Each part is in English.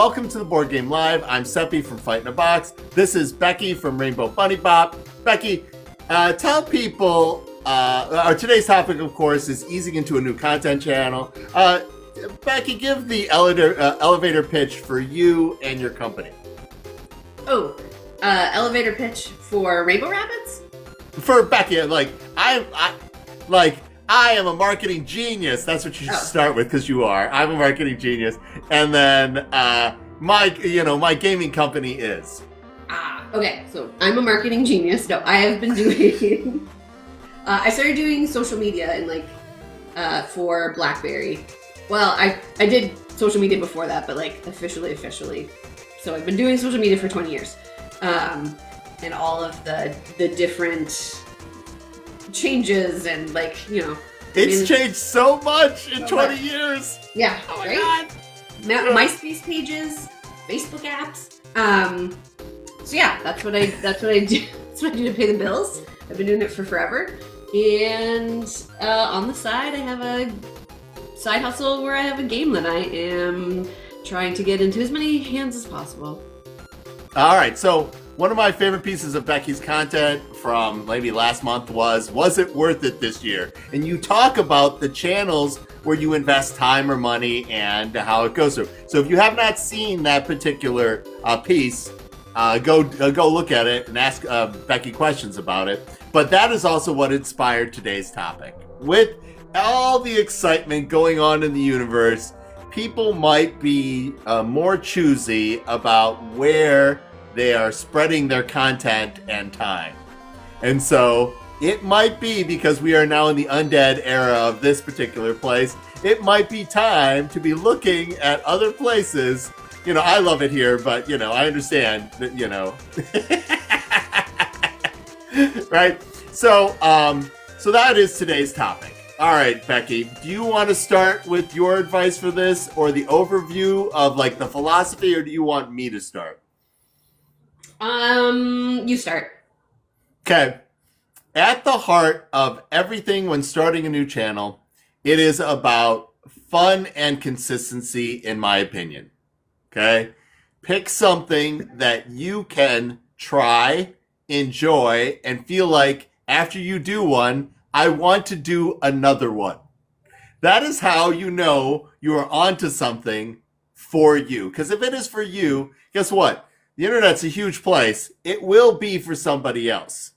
welcome to the Board Game Live. I'm Seppi from Fight in a Box. This is Becky from Rainbow Bunny Bop. Becky, tell people, our today's topic, of course, is easing into a new content channel. Becky, give the elevator pitch for you and your company. Elevator pitch for Rainbow Rabbits? For Becky, I am a marketing genius. That's what you should start with, because you are. I'm a marketing genius. And then my gaming company is. Okay. So I'm a marketing genius. No, I have been doing I started doing social media and for BlackBerry. Well, I did social media before that, but officially. So I've been doing social media for 20 years. And all of the different changes and it's changed so much in 20 years. Yeah. Oh my right? God. MySpace pages, Facebook apps. So yeah, that's what I do. That's what I do to pay the bills. I've been doing it for forever. And on the side, I have a side hustle where I have a game that I am trying to get into as many hands as possible. All right, so one of my favorite pieces of Becky's content from maybe last month was it worth it this year? And you talk about the channels where you invest time or money and how it goes through. So if you have not seen that particular piece, go look at it and ask Becky questions about it. But that is also what inspired today's topic. With all the excitement going on in the universe, people might be more choosy about where they are spreading their content and time. And so it might be, because we are now in the undead era of this particular place, it might be time to be looking at other places. I love it here, but, I understand that, right? So that is today's topic. All right, Becky, do you want to start with your advice for this or the overview of the philosophy, or do you want me to start? You start. Okay. At the heart of everything when starting a new channel, it is about fun and consistency, in my opinion. Okay? Pick something that you can try, enjoy, and feel like after you do one, I want to do another one. That is how you know you are onto something for you. Because if it is for you, guess what? The internet's a huge place. It will be for somebody else.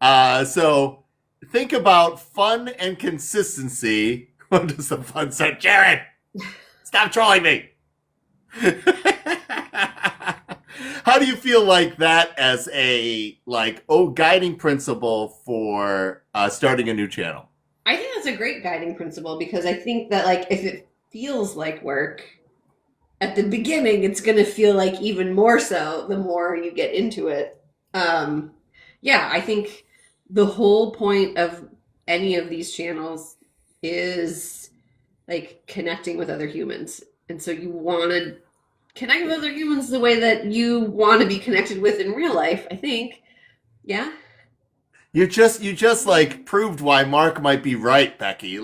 So think about fun and consistency. What does the fun say? Jared, stop trolling me. How do you feel like that as a guiding principle for starting a new channel? I think that's a great guiding principle, because I think that if it feels like work at the beginning, it's going to feel like even more so the more you get into it. I think the whole point of any of these channels is connecting with other humans. And so you want to connect with other humans the way that you want to be connected with in real life, I think. Yeah. You just proved why Mark might be right, Becky.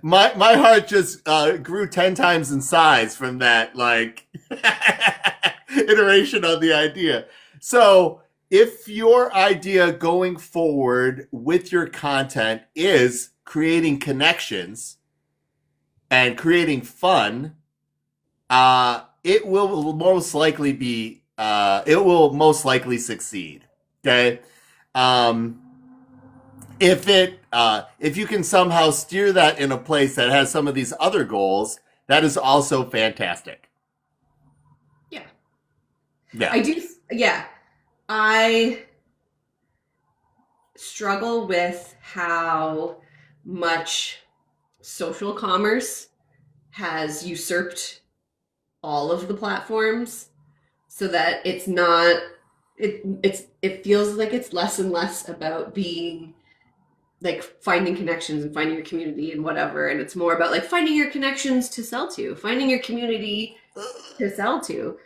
My heart just grew 10 times in size from that iteration on the idea. So if your idea going forward with your content is creating connections and creating fun, it will most likely succeed. Okay. If you can somehow steer that in a place that has some of these other goals, that is also fantastic. Yeah. Yeah. I do. Yeah. I struggle with how much social commerce has usurped all of the platforms, so that it's not, it feels like it's less and less about being finding connections and finding your community and whatever, and it's more about finding your connections to sell to, finding your community to sell to.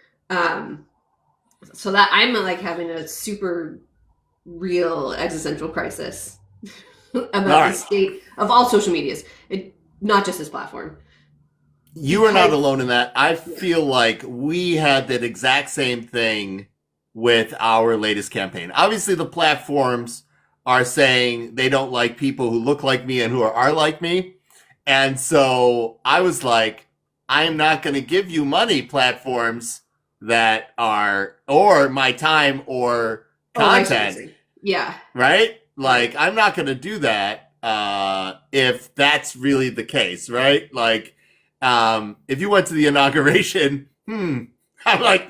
So that I'm having a super real existential crisis about the state of all social medias, not just this platform. You are not because alone in that. I yeah. feel like we had that exact same thing with our latest campaign. Obviously, the platforms are saying they don't like people who look like me and who are like me. And so I was like, I'm not going to give you money, platforms that are, or my time or Oh, I see what you're content, saying. Yeah, right? yeah. Like, I'm not going to do that if that's really the case, right? Like, if you went to the inauguration, I'm like,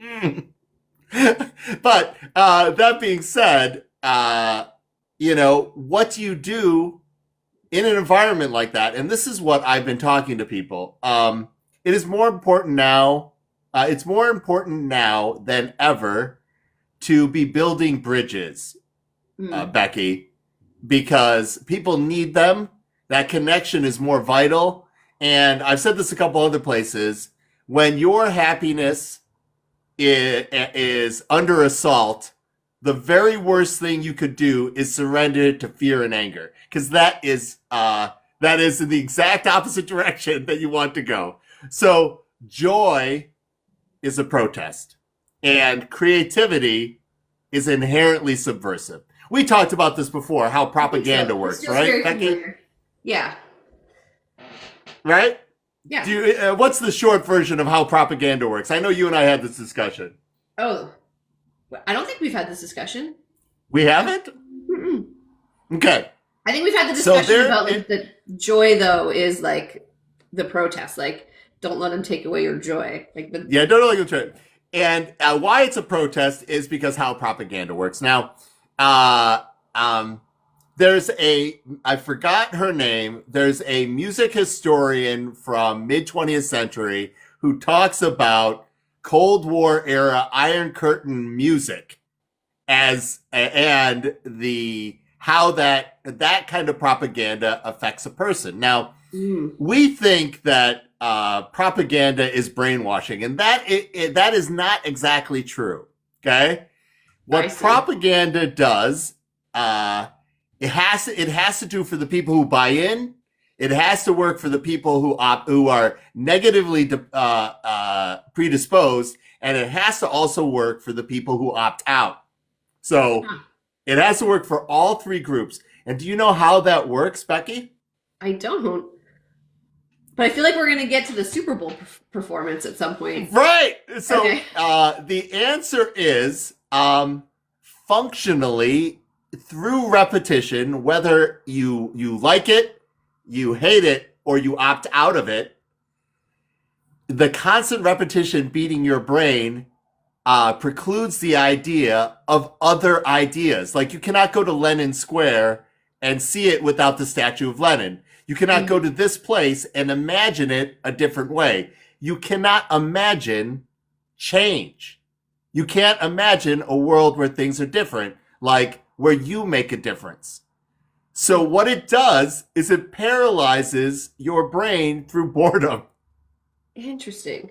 hmm. But that being said, what do you do in an environment like that? And this is what I've been talking to people. It is more important now. It's more important now than ever to be building bridges, Mm. Becky, because people need them. That connection is more vital. And I've said this a couple other places. When your happiness is under assault, the very worst thing you could do is surrender to fear and anger, because that is in the exact opposite direction that you want to go. So joy is a protest, and creativity is inherently subversive. We talked about this before, how I think propaganda so. This works, feels right, very Becky? familiar. Yeah, Right? yeah. What's the short version of how propaganda works? I know you and I had this discussion. Oh, I don't think we've had this discussion. We haven't? Mm-mm. Okay. I think we've had the So discussion there, about like the joy though is like the protest. Like, don't let them take away your joy. Like the yeah, don't know like it. And why it's a protest is because how propaganda works. Now, uh, um, I forgot her name. There's a music historian from mid 20th century who talks about Cold War era Iron Curtain music as and the how that kind of propaganda affects a person. Now, mm, we think that propaganda is brainwashing, and that is not exactly true. Okay, I what see. propaganda does, uh, it has to do for the people who buy in. It has to work for the people who are negatively predisposed, and it has to also work for the people who opt out. So Huh. it has to work for all three groups. And do you know how that works, Becky? I don't. But I feel like we're gonna get to the Super Bowl performance at some point. Right. So Okay. the answer is functionally through repetition, whether you like it, you hate it, or you opt out of it, the constant repetition beating your brain precludes the idea of other ideas. Like you cannot go to Lenin Square and see it without the statue of Lenin. You cannot go Mm. to this place and imagine it a different way. You cannot imagine change. You can't imagine a world where things are different, like where you make a difference. So what it does is it paralyzes your brain through boredom. Interesting.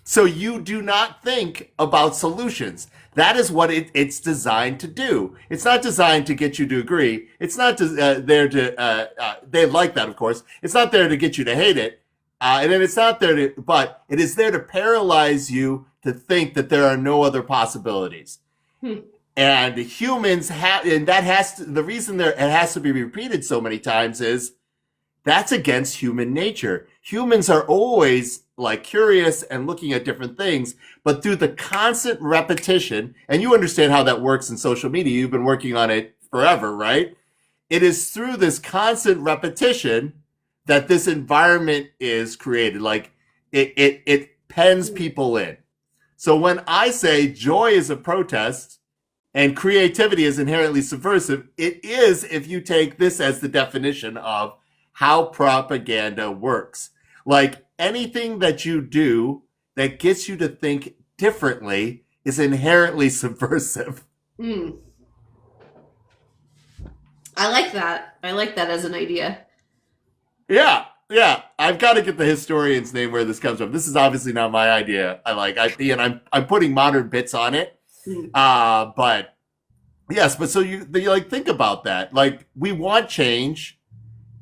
So you do not think about solutions. That is what it's designed to do. It's not designed to get you to agree. It's not there to, they like that, of course. It's not there to get you to hate it. And then it's not there to, but it is there to paralyze you to think that there are no other possibilities. Hmm. And humans have, and that has to, the reason there, it has to be repeated so many times is that's against human nature. Humans are always like curious and looking at different things, but through the constant repetition, and you understand how that works in social media, you've been working on it forever, right? It is through this constant repetition that this environment is created. Like it pens people in. So when I say joy is a protest and creativity is inherently subversive, it is if you take this as the definition of how propaganda works. Like anything that you do that gets you to think differently is inherently subversive. Mm. I like that. I like that as an idea. Yeah, yeah. I've got to get the historian's name where this comes from. This is obviously not my idea. I'm putting modern bits on it. Mm. But yes, but so you like think about that. Like we want change,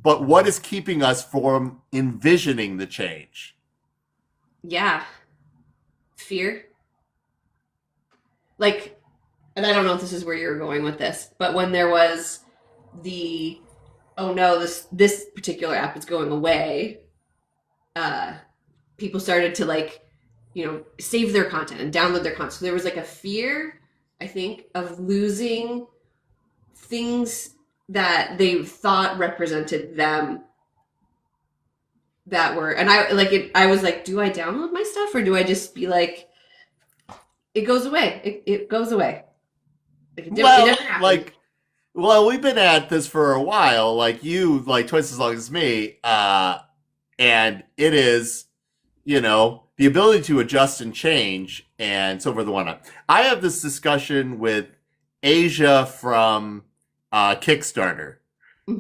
but what is keeping us from envisioning the change? Yeah. Fear. Like, and I don't know if this is where you're going with this, but when there was the, oh no, this particular app is going away, uh, people started to like, save their content and download their content. So there was like a fear, I think, of losing things that they thought represented them that were, and I was like, do I download my stuff or do I just be like, it goes away. It goes away. Like, it never happened. Well, we've been at this for a while, like you, like twice as long as me, and it is, the ability to adjust and change, and so forth and whatnot. I have this discussion with Asia from Kickstarter. Mhm.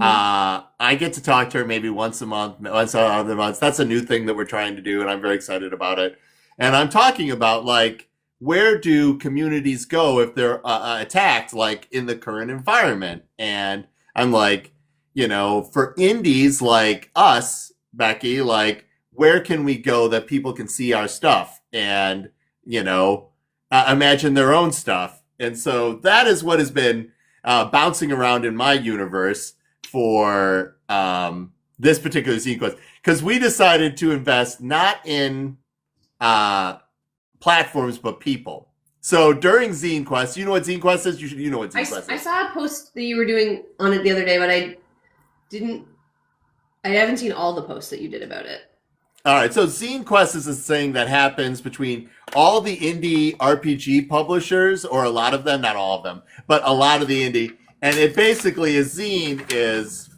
I get to talk to her maybe once a month, once other months. That's a new thing that we're trying to do, and I'm very excited about it. And I'm talking about like, where do communities go if they're attacked, like in the current environment? And I'm like, for indies like us, Becky, like, where can we go that people can see our stuff and, imagine their own stuff? And so that is what has been bouncing around in my universe for this particular zine quest, because we decided to invest not in platforms but people. So during Zine Quest, you know what Zine Quest is? You know what Zine Quest is. I saw a post that you were doing on it the other day, but I haven't seen all the posts that you did about it. All right, so Zine Quest is this thing that happens between all the indie RPG publishers, or a lot of them, not all of them, but a lot of the indie. And it basically, a zine is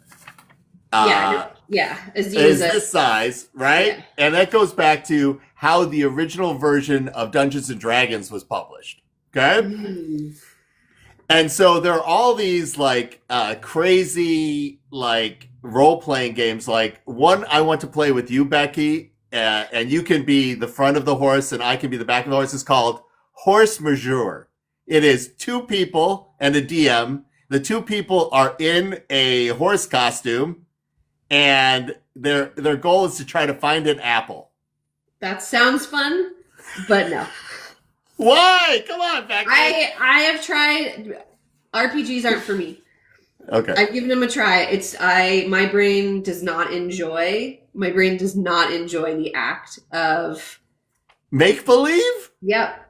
a zine is this size, right? Yeah. And that goes back to how the original version of Dungeons and Dragons was published. Okay? Mm. And so there are all these like crazy like role-playing games. Like one I want to play with you, Becky, and you can be the front of the horse and I can be the back of the horse. It's called Horse Majeure. It is 2 people and a DM. The 2 people are in a horse costume, and their goal is to try to find an apple. That sounds fun, but no. Why? Come on, Becky. I have tried. RPGs aren't for me. Okay. I've given them a try. My brain does not enjoy the act of make believe? Yep.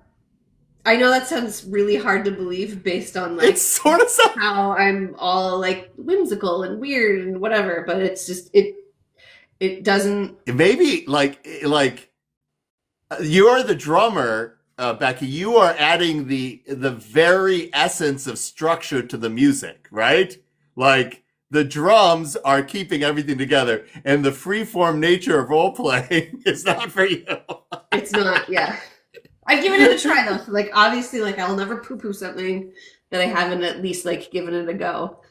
I know that sounds really hard to believe based on like it's sort of how I'm all like whimsical and weird and whatever, but it's just it doesn't. Maybe like you're the drummer, Becky. You are adding the very essence of structure to the music, right? Like the drums are keeping everything together, and the freeform nature of role playing is not for you. It's not. Yeah. I've given it a try though. Like obviously, like I'll never poo-poo something that I haven't at least like given it a go.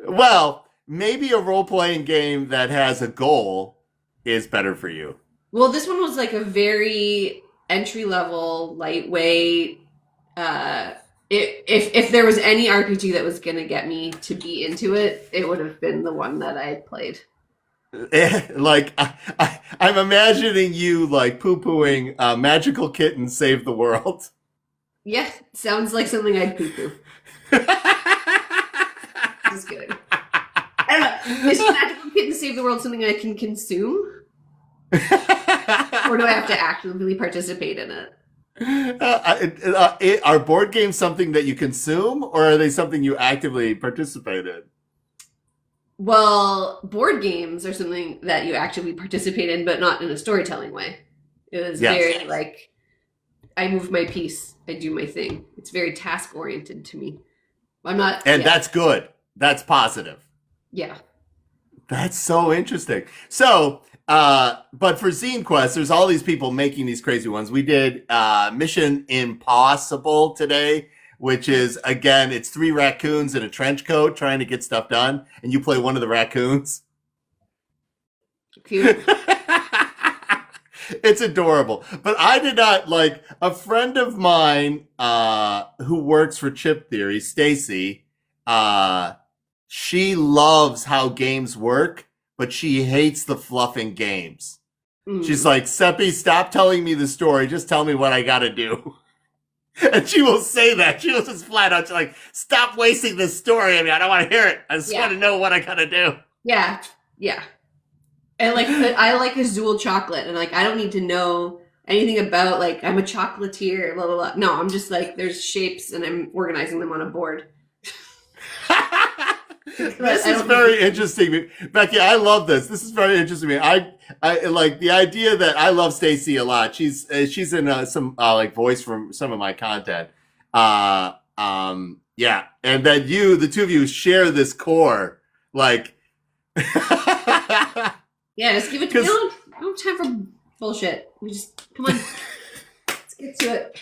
Well, maybe a role-playing game that has a goal is better for you. Well, this one was like a very entry-level, lightweight. If there was any RPG that was gonna get me to be into it, it would have been the one that I played. Like I'm imagining you like poo-pooing Magical Kitten Save the World. Yeah, sounds like something I'd poo-poo. Just kidding. I don't know. Is Magical Kitten Save the World something I can consume? Or do I have to actively participate in it? Are board games something that you consume, or are they something you actively participate in? Well, board games are something that you actively participate in, but not in a storytelling way. It was very like, I move my piece, I do my thing. It's very task oriented to me. I'm not, and that's good. That's positive. Yeah, that's so interesting. So, but for Zine Quest, there's all these people making these crazy ones. We did Mission Impossible today, which is, again, it's 3 raccoons in a trench coat trying to get stuff done, and you play one of the raccoons. Cute. It's adorable. But I did not, like, a friend of mine who works for Chip Theory, Stacy, she loves how games work, but she hates the fluffing games. She's Mm. like, Seppi, stop telling me the story. Just tell me what I got to do. And she will say that. She will just flat out, she's like, stop wasting this story. I mean, I don't want to hear it. I just want Yeah. to know what I got to do. Yeah. Yeah. And like I like Azul chocolate, and like I don't need to know anything about like I'm a chocolatier, blah blah blah. No, I'm just like there's shapes, and I'm organizing them on a board. But This I is don't very need interesting, Becky. I love this. This is very interesting to me. I like the idea that I love Stacy a lot. She's in some like voice from some of my content. Yeah, and then the two of you share this core, like, Yeah, just give it to me. because I don't have time for bullshit. We just come on, let's get to it.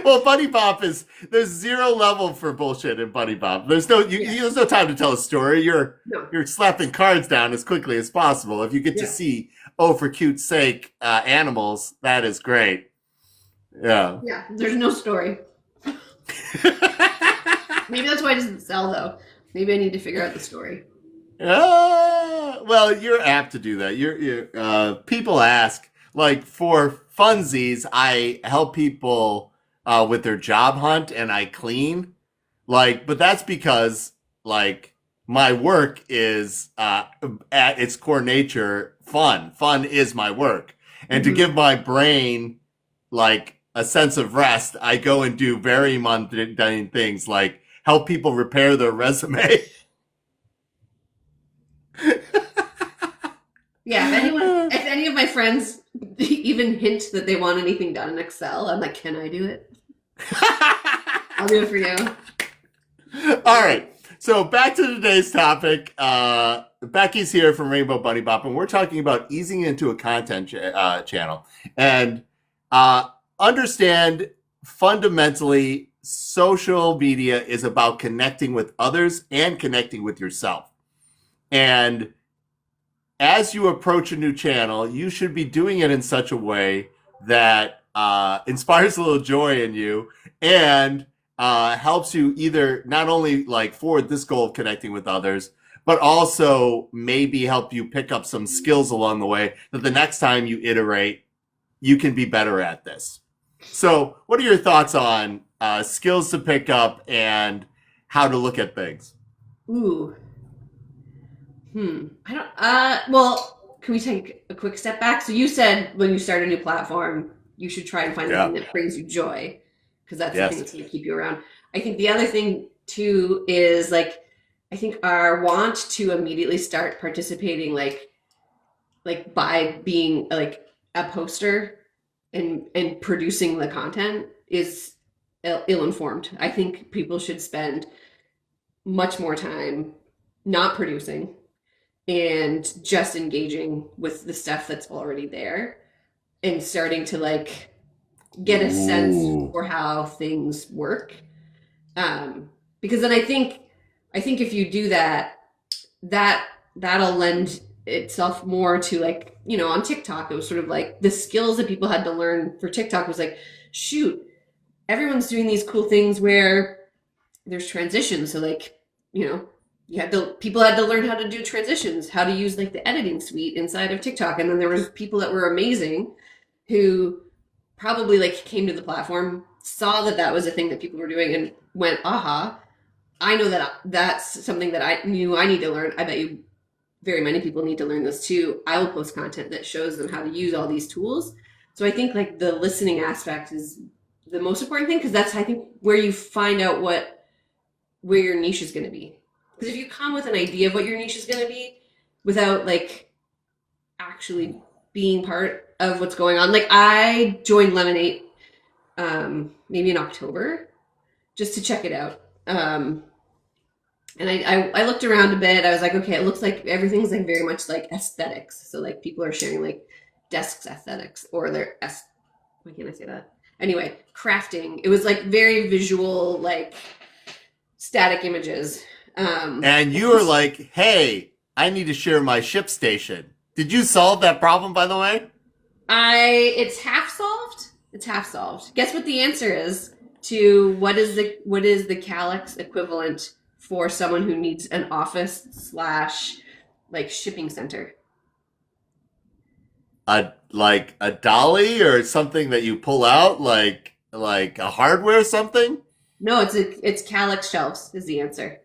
well, Buddy Pop there's zero level for bullshit in Buddy Pop. There's there's no time to tell a story. No. You're slapping cards down as quickly as possible. If you get to Yeah. see for cute sake animals, that is great. Yeah. Yeah, there's no story. Maybe that's why it doesn't sell though. Maybe I need to figure out the story. Well, you're apt to do that. People ask, like, for funsies, I help people with their job hunt and I clean. Like, but that's because, like, my work is at its core nature fun. Fun is my work. And to Mhm. give my brain, like, a sense of rest, I go and do very mundane things like help people repair their resume. Yeah, if any of my friends even hint that they want anything done in Excel, I'm like, can I do it? I'll do it for you. All right. So back to today's topic. Becky's here from Rainbow Bunny Bop, and we're talking about easing into a content channel. And understand fundamentally, social media is about connecting with others and connecting with yourself. And as you approach a new channel, you should be doing it in such a way that inspires a little joy in you and helps you either not only like forward this goal of connecting with others, but also maybe help you pick up some skills along the way that the next time you iterate, you can be better at this. So what are your thoughts on skills to pick up and how to look at things? Ooh. I don't, well, can we take a quick step back? So you said when you start a new platform, you should try and find the Yeah. thing that brings you joy, because that's the Yes. thing that's going to keep you around. I think the other thing too is like, I think our want to immediately start participating, like by being like a poster and producing the content is ill-informed. I think people should spend much more time not producing and just engaging with the stuff that's already there and starting to like get a sense Ooh. for how things work. Because then I think if you do that, that'll lend itself more to like, on TikTok, it was sort of like the skills that people had to learn for TikTok was like, shoot, everyone's doing these cool things where there's transitions. So like, people had to learn how to do transitions, how to use like the editing suite inside of TikTok. And then there was people that were amazing who probably like came to the platform, saw that that was a thing that people were doing and went, aha, I know that that's something that I knew I need to learn. I bet you very many people need to learn this too. I will post content that shows them how to use all these tools. So I think like the listening aspect is the most important thing, because that's, I think, where you find out where your niche is going to be. Because if you come with an idea of what your niche is going to be without like actually being part of what's going on, like I joined Lemonade maybe in October just to check it out. And I looked around a bit. I was like, okay, it looks like everything's like very much like aesthetics. So like people are sharing like desks aesthetics or why can't I say that? Anyway, crafting. It was like very visual, like static images. And you were like, hey, I need to share my ship station. Did you solve that problem, by the way? It's half solved. It's half solved. Guess what the answer is to what is the Calyx equivalent for someone who needs an office / like shipping center. A dolly or something that you pull out, like a hardware something? No, it's Calyx shelves is the answer.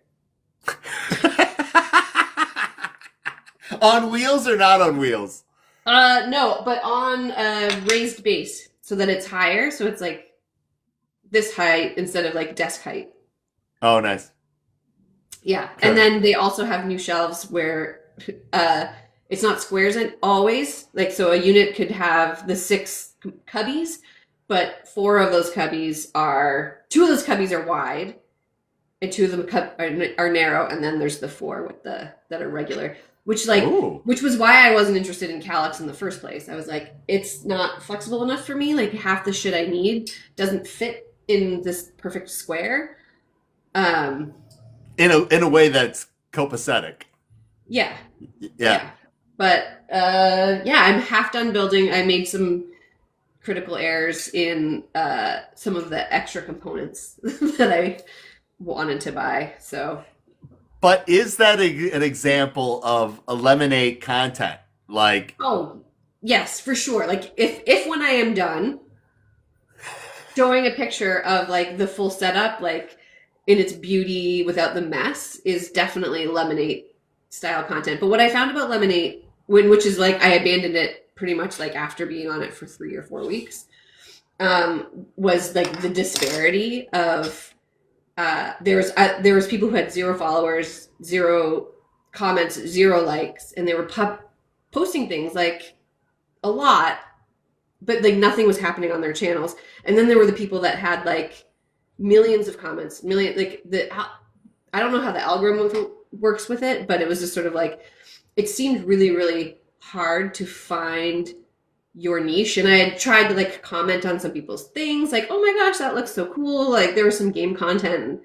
On wheels or not on wheels? No, but on a raised base so that it's higher, so it's like this height instead of like desk height. Oh, nice. Yeah, and Good. then they also have new shelves where uh, it's not squares and always like so a unit could have the six cubbies, but four of those cubbies are two of those cubbies are wide, and two of them are narrow, and then there's the four with the that are regular. Ooh. Which was why I wasn't interested in Calyx in the first place. I was like, it's not flexible enough for me. Like half the shit I need doesn't fit in this perfect square. Um, In a way that's copacetic. yeah, Yeah. yeah. But yeah, I'm half done building. I made some critical errors in some of the extra components that I wanted to buy. So But is that an example of eliminate content? Like, oh yes, for sure. Like if when I am done showing a picture of like the full setup, like in its beauty without the mess, is definitely Lemonade style content. But what I found about Lemonade, which is like I abandoned it pretty much like after being on it for 3 or 4 weeks, was like the disparity of there was people who had 0 followers, 0 comments, 0 likes, and they were posting things like a lot, but like nothing was happening on their channels. And then there were the people that had like millions of comments, million like the I don't know how the algorithm works with it, but it was just sort of like it seemed really really hard to find your niche. And I had tried to like comment on some people's things like, oh my gosh, that looks so cool, like there was some game content, and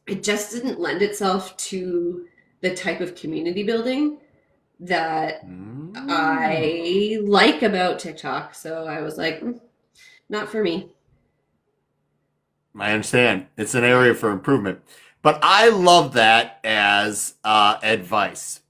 it just didn't lend itself to the type of community building that I like about TikTok. So I was like, not for me. I understand it's an area for improvement, but I love that as advice.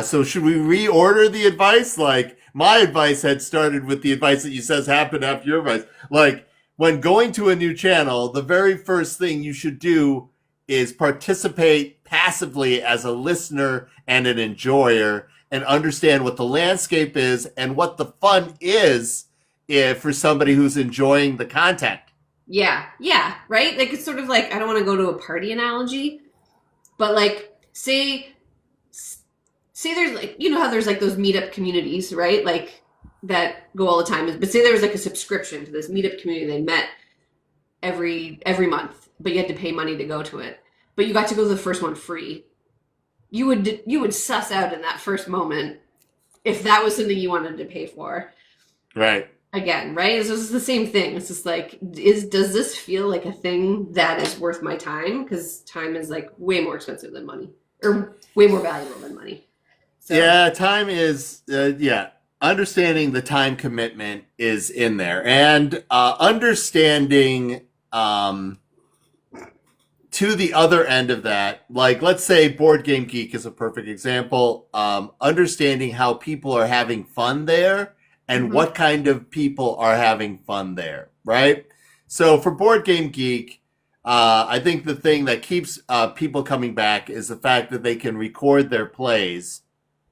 So should we reorder the advice? Like my advice had started with the advice that you says happened after your advice. Like when going to a new channel, the very first thing you should do is participate passively as a listener and an enjoyer and understand what the landscape is and what the fun is if for somebody who's enjoying the content. Yeah, yeah, right? Like it's sort of like I don't want to go to a party analogy, but like say there's like you know how there's like those meetup communities, right? Like that go all the time. But say there was like a subscription to this meetup community. They met every month, but you had to pay money to go to it. But you got to go to the first one free. You would suss out in that first moment if that was something you wanted to pay for. Right. Again, right? It's just the same thing. It's just like, does this feel like a thing that is worth my time? Because time is like way more expensive than money, or way more valuable than money. So Yeah, time is, yeah. Understanding the time commitment is in there. And understanding to the other end of that, like let's say Board Game Geek is a perfect example. Understanding how people are having fun there and mhm. what kind of people are having fun there, right? So for Board Game Geek, I think the thing that keeps people coming back is the fact that they can record their plays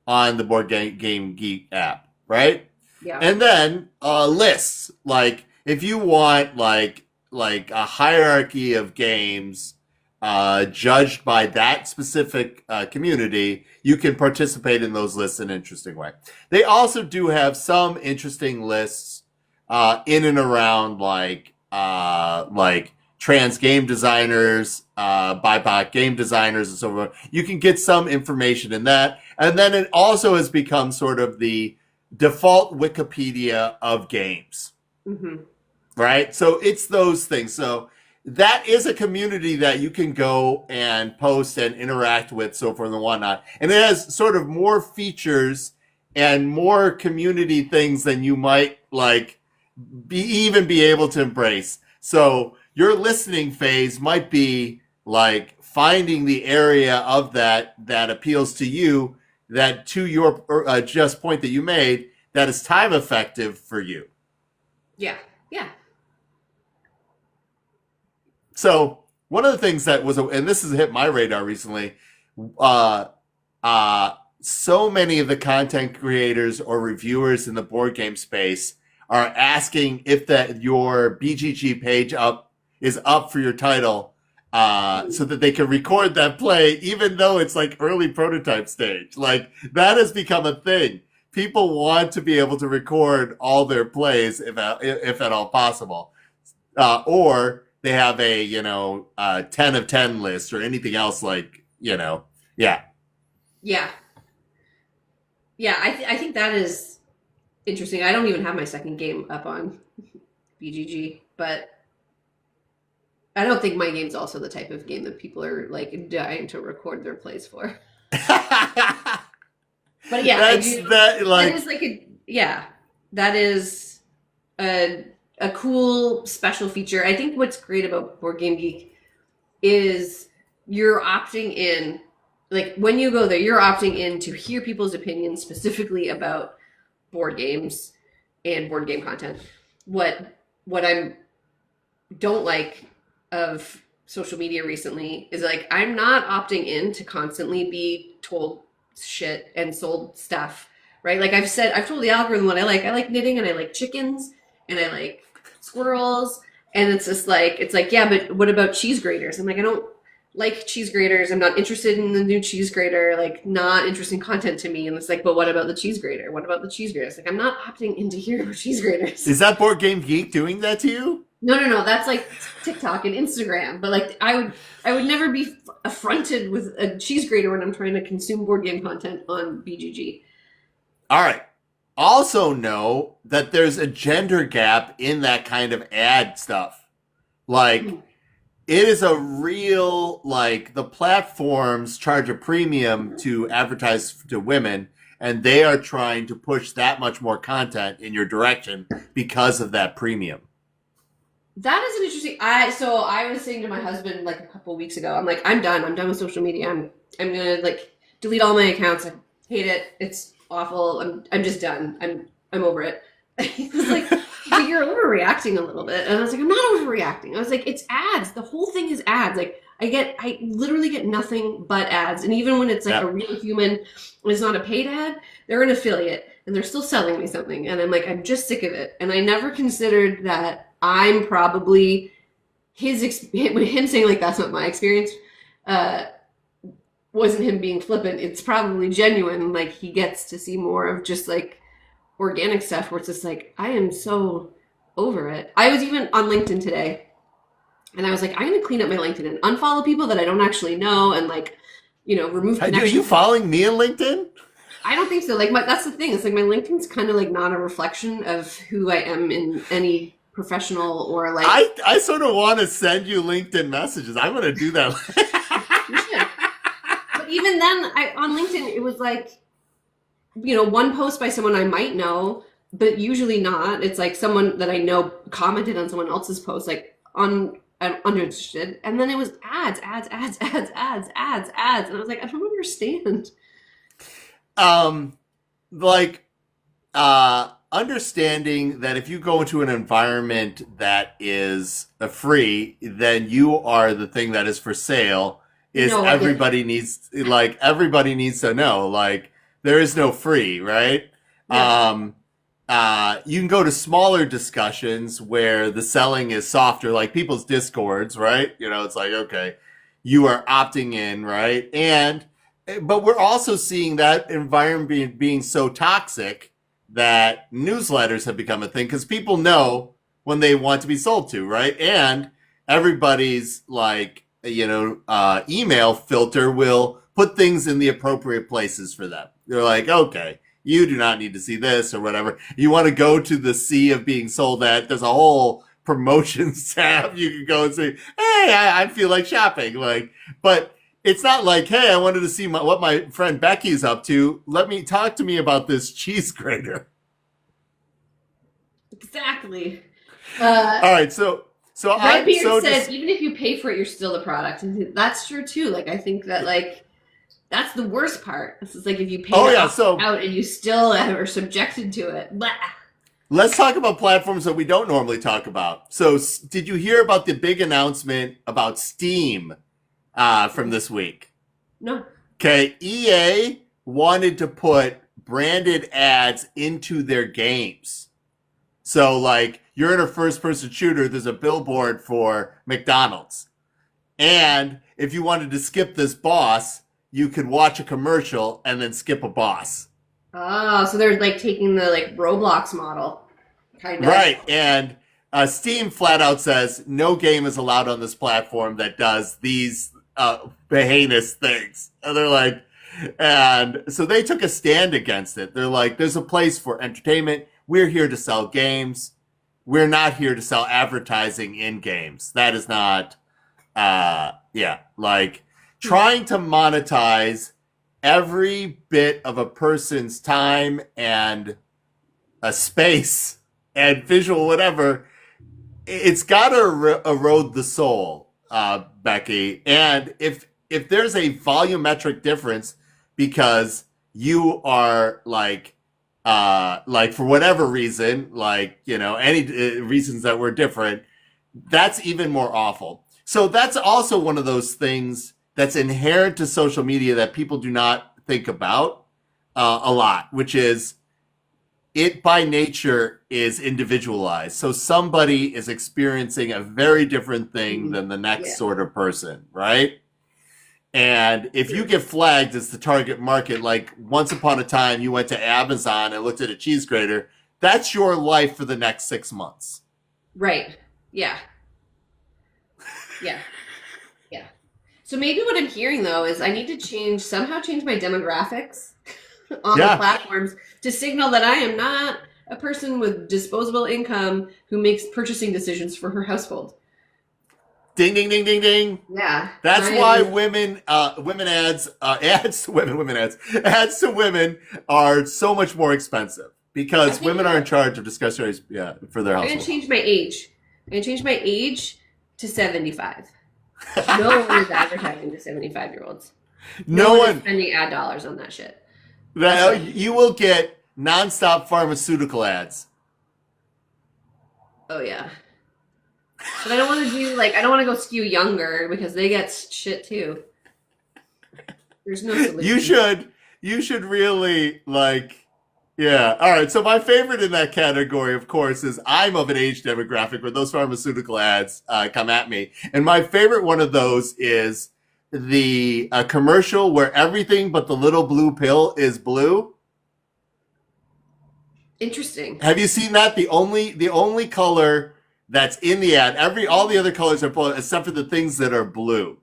on the Board Game Geek app, right? Yeah, And then lists, like if you want like a hierarchy of games judged by that specific community, you can participate in those lists in an interesting way. They also do have some interesting lists in and around like trans game designers, BIPOC game designers, and so forth. You can get some information in that, and then it also has become sort of the default Wikipedia of games, hmm right? So it's those things. So that is a community that you can go and post and interact with, so forth and whatnot. And it has sort of more features and more community things than you might like be able to embrace. So your listening phase might be like finding the area of that appeals to you, that to your just point that you made, that is time effective for you. Yeah. Yeah. So one of the things that was, and this has hit my radar recently, uh, so many of the content creators or reviewers in the board game space are asking if that your BGG page is up for your title, so that they can record that play, even though it's like early prototype stage. Like that has become a thing. People want to be able to record all their plays if at all possible, or they have a 10 of 10 list or anything else yeah. Yeah. Yeah, I think that is interesting. I don't even have my second game up on BGG, but I don't think my game's also the type of game that people are like dying to record their plays for. But yeah, that is that is a cool special feature. I think what's great about Board Game Geek is you're opting in, like when you go there, you're opting in to hear people's opinions specifically about board games and board game content. What I don't like of social media recently is like I'm not opting in to constantly be told shit and sold stuff, right? Like I've told the algorithm what I like. I like knitting and I like chickens and I like squirrels, and it's just like yeah, but what about cheese graters? I'm like, I don't like cheese graters. I'm not interested in the new cheese grater. Like, not interesting content to me. And it's like, but what about the cheese grater? What about the cheese graters? Like, I'm not opting in to hear about cheese graters. Is that Board Game Geek doing that to you? No. That's like TikTok and Instagram. But like, I would never be affronted with a cheese grater when I'm trying to consume board game content on BGG. All right. Also know that there's a gender gap in that kind of ad stuff. Like, it is a real, like, the platforms charge a premium to advertise to women, and they are trying to push that much more content in your direction because of that premium. That is an interesting. I was saying to my husband like a couple of weeks ago, I'm like, I'm done with social media. I'm gonna like delete all my accounts. I hate it. It's awful. I'm just done. I'm over it. He was like, but you're overreacting a little bit. And I was like, I'm not overreacting. I was like, it's ads. The whole thing is ads. Like I literally get nothing but ads. And even when it's like a real human and it's not a paid ad, they're an affiliate and they're still selling me something. And I'm like, I'm just sick of it. And I never considered that I'm probably him saying like, that's not my experience. Wasn't him being flippant. It's probably genuine. Like he gets to see more of just like organic stuff where it's just like, I am so over it. I was even on LinkedIn today and I was like, I'm going to clean up my LinkedIn and unfollow people that I don't actually know and like, remove connections. Are you following me on LinkedIn? I don't think so. Like that's the thing. It's like my LinkedIn's kind of like not a reflection of who I am in any professional or like. I sort of want to send you LinkedIn messages. I'm going to do that. You should. But even then on LinkedIn, it was like, one post by someone I might know, but usually not. It's like someone that I know commented on someone else's post, like I'm uninterested. And then it was ads. And I was like, I don't understand. Understanding that if you go into an environment that is free, then you are the thing that is for sale. Everybody needs to know, like, there is no free, right? Yeah. You can go to smaller discussions where the selling is softer, like people's discords, right? It's like, okay, you are opting in, right? But we're also seeing that environment being so toxic that newsletters have become a thing because people know when they want to be sold to, right? And everybody's like, email filter will put things in the appropriate places for them. They're like, okay, you do not need to see this or whatever. You want to go to the sea of being sold at, there's a whole promotions tab. You can go and say, hey, I feel like shopping. But it's not like, hey, I wanted to see what my friend Becky's up to. Talk to me about this cheese grater. Exactly. All right. So So I'm Redbeard so said, even if you pay for it, you're still the product. And that's true too. Like, I think that, like, that's the worst part. This is like if you pay oh to yeah. opt So out and you still are subjected to it. Blah. let's talk about platforms that we don't normally talk about. So did you hear about the big announcement about Steam from this week? No. Okay, EA wanted to put branded ads into their games. So, like, you're in a first-person shooter, there's a billboard for McDonald's. And if you wanted to skip this boss, you could watch a commercial and then skip a boss. Oh, so they're like taking the like Roblox model, kind of. Right, and Steam flat out says no game is allowed on this platform that does these heinous things. And they're like, and so they took a stand against it. They're like, there's a place for entertainment. We're here to sell games. We're not here to sell advertising in games. That is not, like trying to monetize every bit of a person's time and a space and visual whatever. It's got to erode the soul, Becky. And if there's a volumetric difference because you are like for whatever reason, like, you know, any reasons that were different, that's even more awful. So that's also one of those things that's inherent to social media that people do not think about a lot, which is it by nature is individualized. So somebody is experiencing a very different thing than the next sort of person, right? And if you get flagged as the target market, like once upon a time you went to Amazon and looked at a cheese grater, that's your life for the next 6 months. Right. Yeah. Yeah. Yeah. So maybe what I'm hearing though is I need to somehow change my demographics on the platforms to signal that I am not a person with disposable income who makes purchasing decisions for her household. Ding, ding, ding, ding, ding. Yeah. That's why ads to women are so much more expensive because women are in charge of discretionary, for their household. I'm going to change my age. I'm going to change my age to 75. No one is advertising to 75-year-olds. No one is spending ad dollars on that shit. You will get nonstop pharmaceutical ads. Oh, yeah. But I don't want to I don't want to go skew younger because they get shit too. There's no solution. You should really yeah. All right. So my favorite in that category, of course, is I'm of an age demographic where those pharmaceutical ads come at me. And my favorite one of those is the commercial where everything but the little blue pill is blue. Interesting. Have you seen that? The only color that's in the ad, all the other colors are blue except for the things that are blue.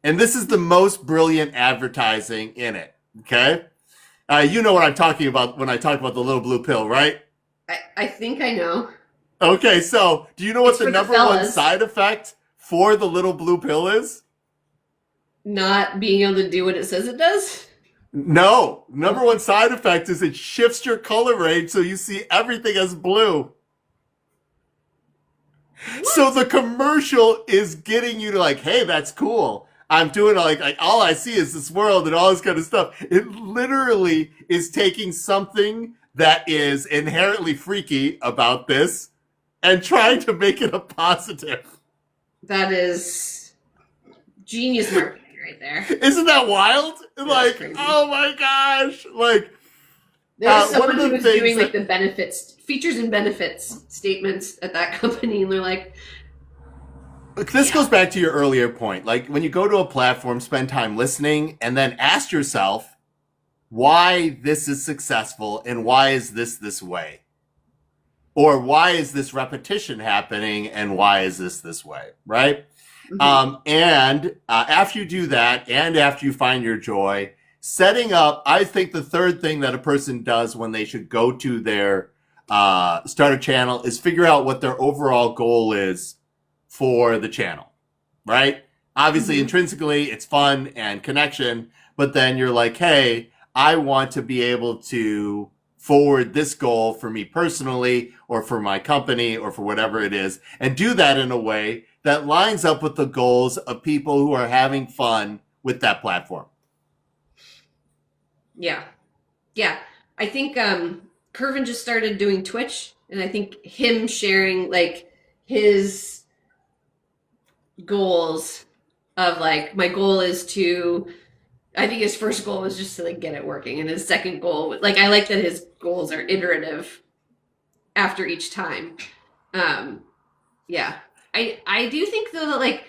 And this is the most brilliant advertising in it. Okay? You know what I'm talking about when I talk about the little blue pill, right? I think I know. Okay, so do you know what the number one side effect for the little blue pill is? Not being able to do what it says it does? No. Number one side effect is it shifts your color range so you see everything as blue. What? So the commercial is getting you to like, hey, that's cool. I'm doing like all I see is this world and all this kind of stuff. It literally is taking something that is inherently freaky about this and trying to make it a positive. That is genius marketing right there. Isn't that wild? That's crazy. Oh my gosh. There's someone who was doing like the benefits, features and benefits statements at that company, and they're like, this goes back to your earlier point. Like when you go to a platform, spend time listening and then ask yourself why this is successful and why is this way? Or why is this repetition happening and why is this way? Right? Mm-hmm. And after you do that and after you find your joy, setting up, I think the third thing that a person does when they should go to their start a channel is figure out what their overall goal is for the channel, right? Obviously, intrinsically, it's fun and connection, but then you're like, hey, I want to be able to forward this goal for me personally or for my company or for whatever it is, and do that in a way that lines up with the goals of people who are having fun with that platform. Yeah. Yeah. I think Curvin just started doing Twitch, and I think him sharing like his goals of like, my goal is to, I think his first goal was just to like get it working, and his second goal, like, I like that his goals are iterative after each time. Yeah. I do think though that like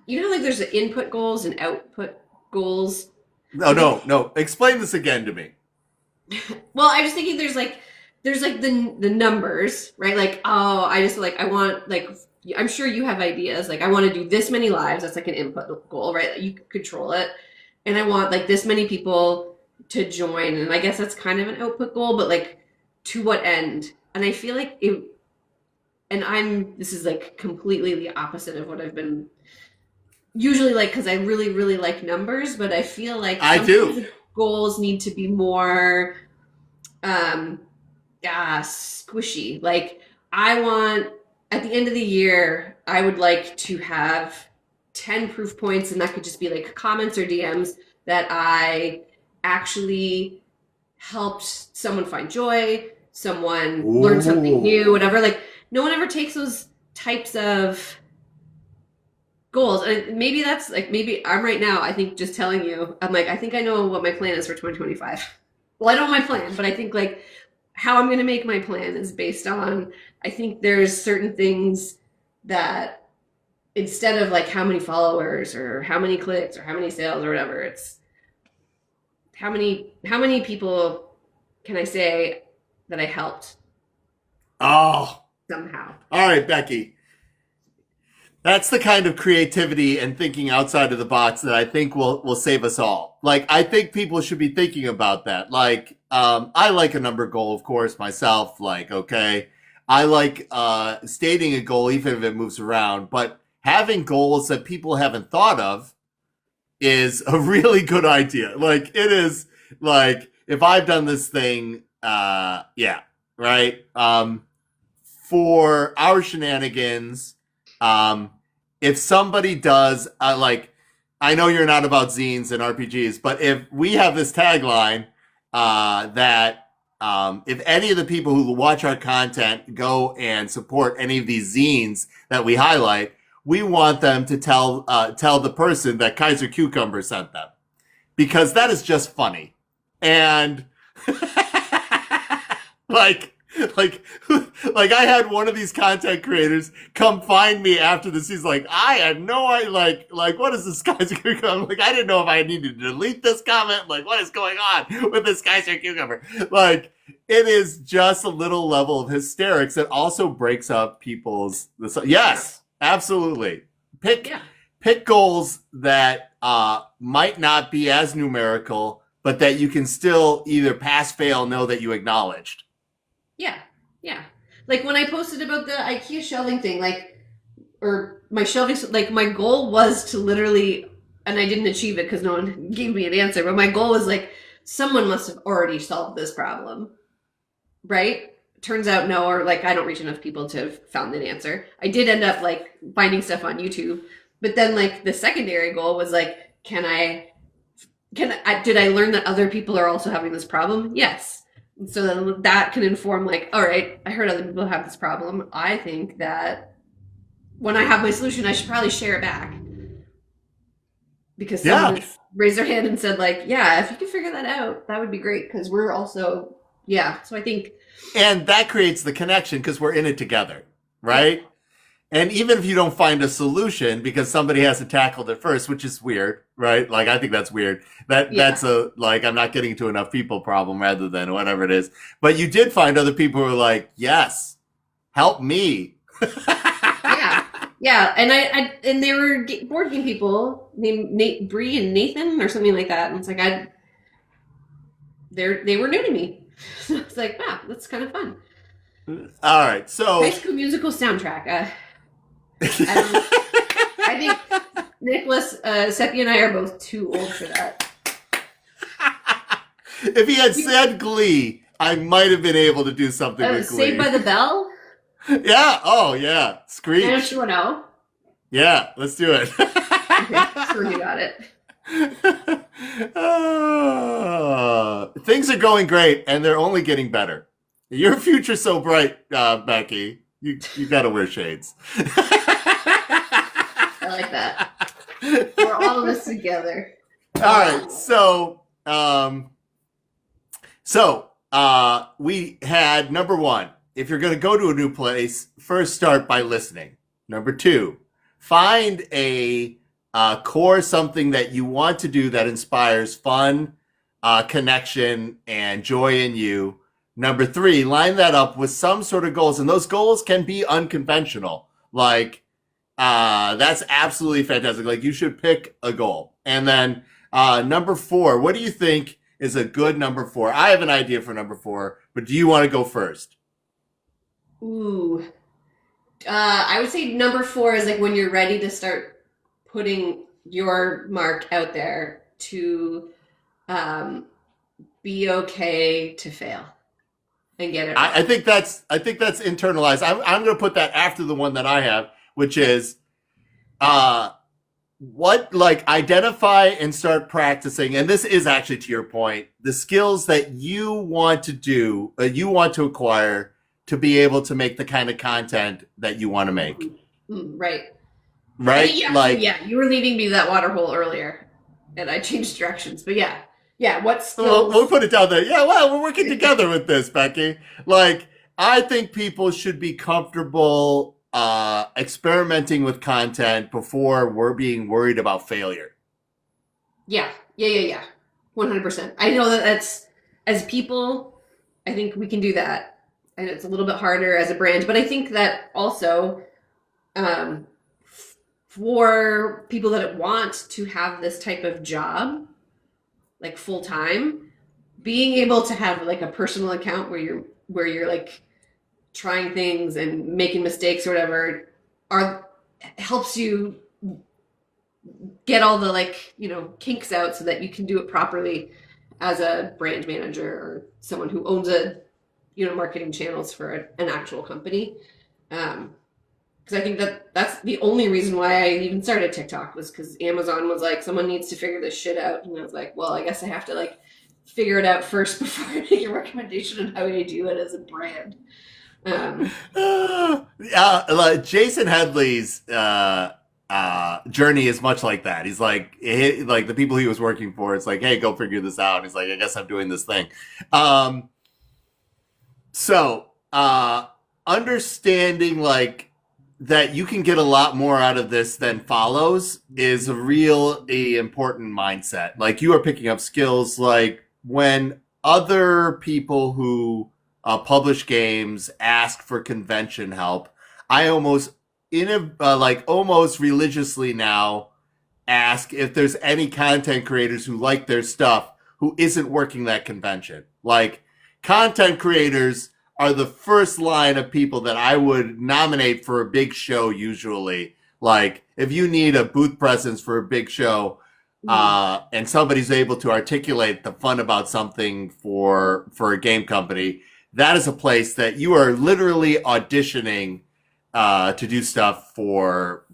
you know, like there's the input goals and output goals. No. Explain this again to me. Well, I was thinking there's like the numbers, right? Like, oh, I just like, I want like, I'm sure you have ideas. Like, I want to do this many lives. That's like an input goal, right? You can control it. And I want like this many people to join. And I guess that's kind of an output goal, but like, to what end? And I feel like it, and this is like completely the opposite of what I've been usually like, because I really, really like numbers, but I feel like I do. Goals need to be more squishy. Like, I want, at the end of the year, I would like to have 10 proof points, and that could just be like comments or DMs that I actually helped someone find joy, someone learn something new, whatever. Like, no one ever takes those types of goals. And maybe that's like, maybe I'm right now, I think just telling you, I'm like, I think I know what my plan is for 2025. Well, I know my plan, but I think like how I'm going to make my plan is based on, I think there's certain things that instead of like how many followers or how many clicks or how many sales or whatever, it's how many people can I say that I helped? Oh, somehow. All right, Becky. That's the kind of creativity and thinking outside of the box that I think will save us all. Like, I think people should be thinking about that. Like, I like a number goal, of course, myself. Like, okay, I like stating a goal, even if it moves around. But having goals that people haven't thought of is a really good idea. Like, it is like, if I've done this thing, yeah, right. For our shenanigans, if somebody does, like, I know you're not about zines and RPGs, but if we have this tagline that if any of the people who watch our content go and support any of these zines that we highlight, we want them to tell the person that Kaiser Cucumber sent them, because that is just funny. And like I had one of these content creators come find me after this. He's like, I had no idea, like what is this Kaiser Cucumber? Like, I didn't know if I needed to delete this comment. Like, what is going on with this Kaiser Cucumber? Like, it is just a little level of hysterics that also breaks up people's. Yes, absolutely. Pick goals that might not be as numerical, but that you can still either pass, fail, know that you acknowledged. Yeah. Like when I posted about the IKEA shelving thing, like, or my shelving, like my goal was to literally, and I didn't achieve it because no one gave me an answer, but my goal was like, someone must have already solved this problem, right? Turns out no, or like I don't reach enough people to have found an answer. I did end up like finding stuff on YouTube, but then like the secondary goal was like, did I learn that other people are also having this problem? Yes. So then that can inform like, all right, I heard other people have this problem. I think that when I have my solution, I should probably share it back. Because someone raised their hand and said like, yeah, if you can figure that out, that would be great. Because we're also, so I think. And that creates the connection because we're in it together, right? Yeah. And even if you don't find a solution because somebody hasn't tackled it first, which is weird, right? Like, I think that's weird. That's a, like, I'm not getting to enough people problem rather than whatever it is. But you did find other people who were like, yes, help me. Yeah. And they were board game people named Bree and Nathan or something like that. And it's like, they were new to me. So it's like, wow, that's kind of fun. All right. So High School Musical soundtrack. I think Nicholas, Seppi, and I are both too old for that. If he had said Glee, I might have been able to do something with Glee. Saved by the Bell? Yeah. Oh, yeah. Screech. 90210. Yeah, let's do it. Okay, sure you got it. Things are going great, and they're only getting better. Your future's so bright, Becky. You got to wear shades. I like that. We're all in this together. All right, we had number one. If you're going to go to a new place, first start by listening. Number two, find a core something that you want to do that inspires fun, connection, and joy in you. Number three, line that up with some sort of goals, and those goals can be unconventional. Like, that's absolutely fantastic. Like, you should pick a goal. And then number four, what do you think is a good number four? I have an idea for number four, but do you want to go first? Ooh. I would say number four is like when you're ready to start putting your mark out there to be okay to fail and get it right. I think that's internalized. I'm going to put that after the one that I have, which is identify and start practicing. And this is actually, to your point, the skills that you want to do, you want to acquire to be able to make the kind of content that you want to make. Right. Right? You were leading me to that water hole earlier, and I changed directions. But what skills? We'll put it down there. Yeah, well, we're working together with this, Becky. Like, I think people should be comfortable experimenting with content before we're being worried about failure. Yeah. 100%. I know that's, as people, I think we can do that. And it's a little bit harder as a brand, but I think that also for people that want to have this type of job, like full time, being able to have like a personal account where you're like trying things and making mistakes or whatever helps you get all the kinks out so that you can do it properly as a brand manager or someone who owns a marketing channels for an actual company. Because I think that's the only reason why I even started TikTok was because Amazon was like, someone needs to figure this shit out. And I was like, well, I guess I have to figure it out first before I make a recommendation on how I do it as a brand. Jason Headley's journey is much like that. He's like the people he was working for, it's like, hey, go figure this out. And he's like, I guess I'm doing this thing. So, understanding that you can get a lot more out of this than follows is a really important mindset. Like, you are picking up skills. Like, when other people who publish games ask for convention help, I almost religiously now ask if there's any content creators who like their stuff who isn't working that convention. Like, content creators are the first line of people that I would nominate for a big show usually. Like, if you need a booth presence for a big show, and somebody's able to articulate the fun about something for a game company, that is a place that you are literally auditioning to do stuff for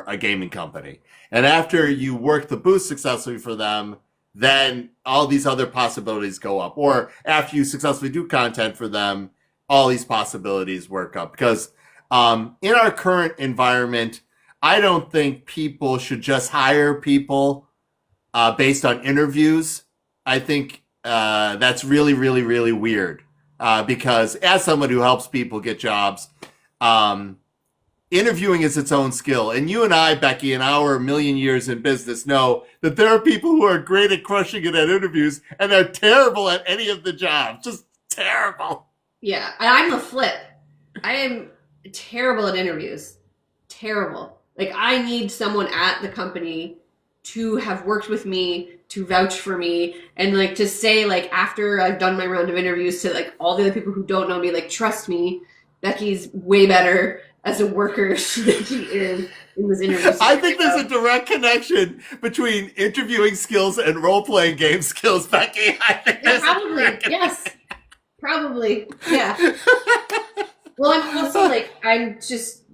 a gaming company. And after you work the booth successfully for them, then all these other possibilities go up. Or after you successfully do content for them, all these possibilities work up. Because in our current environment, I don't think people should just hire people based on interviews. I think that's really, really, really weird. Because as someone who helps people get jobs, interviewing is its own skill. And you and I, Becky, in our million years in business, know that there are people who are great at crushing it at interviews and they're terrible at any of the jobs. Just terrible. Yeah, I'm the flip. I am terrible at interviews. Terrible. Like, I need someone at the company to have worked with me, to vouch for me, and to say, after I've done my round of interviews, to all the other people who don't know me, trust me, Becky's way better. as a worker that he is in this interview. I think there's a direct connection between interviewing skills and role-playing game skills, Becky. I think Yeah, probably. Yes. Probably. Yeah. Well, I'm also like,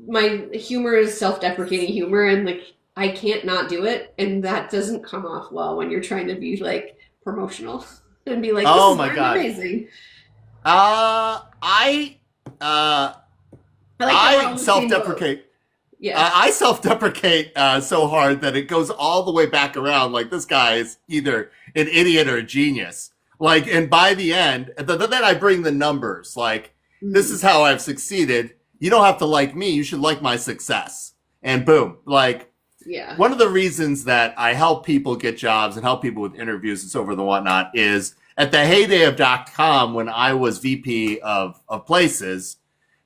my humor is self-deprecating humor, and like, I can't not do it, and that doesn't come off well when you're trying to be like promotional and be like, this Oh is my God. amazing. I self-deprecate. Yeah. I self-deprecate so hard that it goes all the way back around. Like, this guy is either an idiot or a genius. Like, and by the end, then I bring the numbers. Like, this is how I've succeeded. You don't have to like me. You should like my success. And boom. Like, yeah. One of the reasons that I help people get jobs and help people with interviews and so forth and whatnot is at the heyday of .com, when I was VP of places,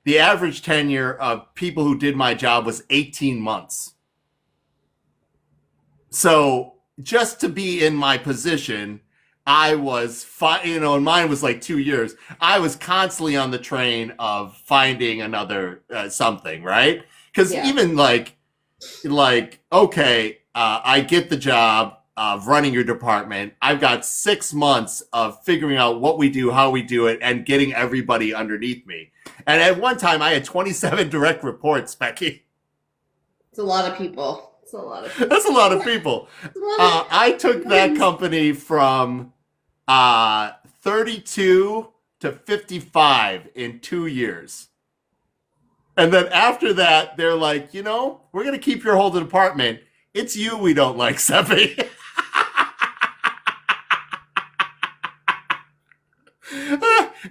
the average tenure of people who did my job was 18 months. So just to be in my position, I was, and mine was like 2 years. I was constantly on the train of finding another something, right? Because even okay, I get the job of running your department. I've got 6 months of figuring out what we do, how we do it, and getting everybody underneath me. And at one time, I had 27 direct reports, Becky. It's a lot of people. It's a lot of people. That's a lot of people. I took that company from 32 to 55 in 2 years. And then after that, they're like, we're going to keep your whole department. It's you we don't like, Seppi.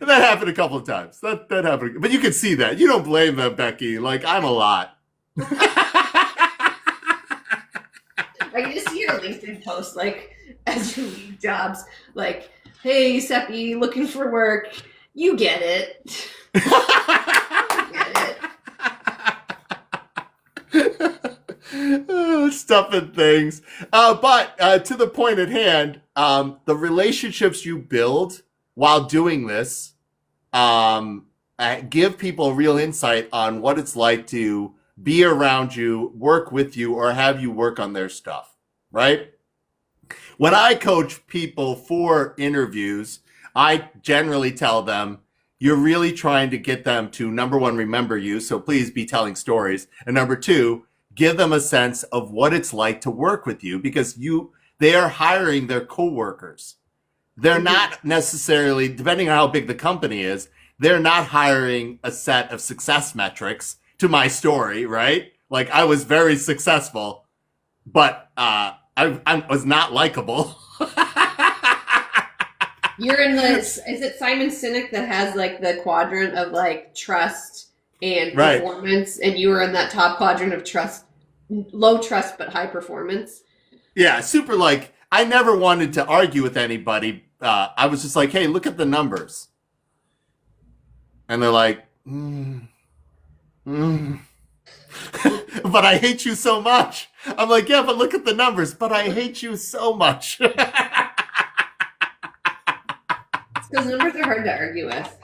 That happened a couple of times. That happened. But you can see that. You don't blame them, Becky. Like, I'm a lot. I can just see your LinkedIn post, like, as you leave jobs, like, hey, Seppi, looking for work. You get it. You get it. Stuff and things. But to the point at hand, the relationships you build while doing this give people real insight on what it's like to be around you, work with you, or have you work on their stuff, right? When I coach people for interviews, I generally tell them, you're really trying to get them to, number one, remember you, so please be telling stories. And number two, give them a sense of what it's like to work with you, because they are hiring their coworkers. They're not necessarily, depending on how big the company is, they're not hiring a set of success metrics to my story, right? Like, I was very successful, but I was not likable. You're in is it Simon Sinek that has like the quadrant of like trust and performance, and you were in that top quadrant of trust, low trust but high performance? Yeah, super. Like, I never wanted to argue with anybody. I was just like, hey, look at the numbers. And they're like, but I hate you so much. I'm like, yeah, but look at the numbers, but I hate you so much. Because numbers are hard to argue with.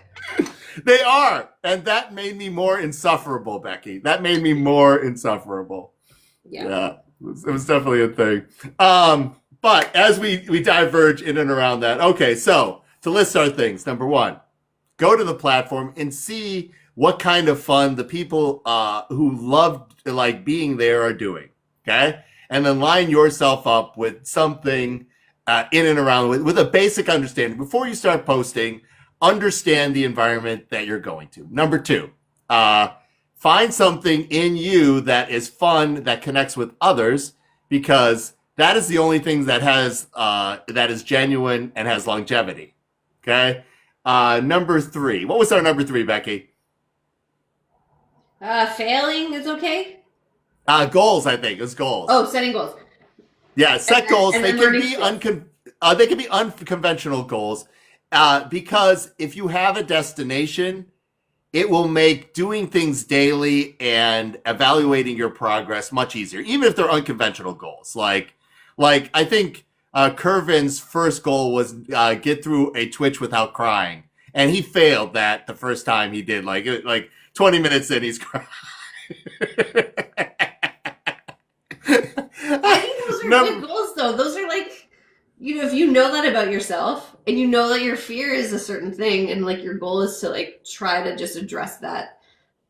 They are. And that made me more insufferable, Becky. That made me more insufferable. Yeah, it was definitely a thing. But as we diverge in and around that, okay, so to list our things, number one, go to the platform and see what kind of fun the people who love like being there are doing, okay? And then line yourself up with something in and around with a basic understanding. Before you start posting, understand the environment that you're going to. Number two, find something in you that is fun, that connects with others, because that is the only thing that has that is genuine and has longevity. Okay. Number three. What was our number three, Becky? Failing is okay. Goals. I think it was goals. Oh, setting goals. Yeah, set goals. They can be unconventional goals, because if you have a destination, it will make doing things daily and evaluating your progress much easier, even if they're unconventional goals. Like I think Kervin's first goal was get through a Twitch without crying, and he failed that the first time he did. Like 20 minutes in, he's crying. I think those are good goals, though. Those are like, if you know that about yourself and you know that your fear is a certain thing and like your goal is to like try to just address that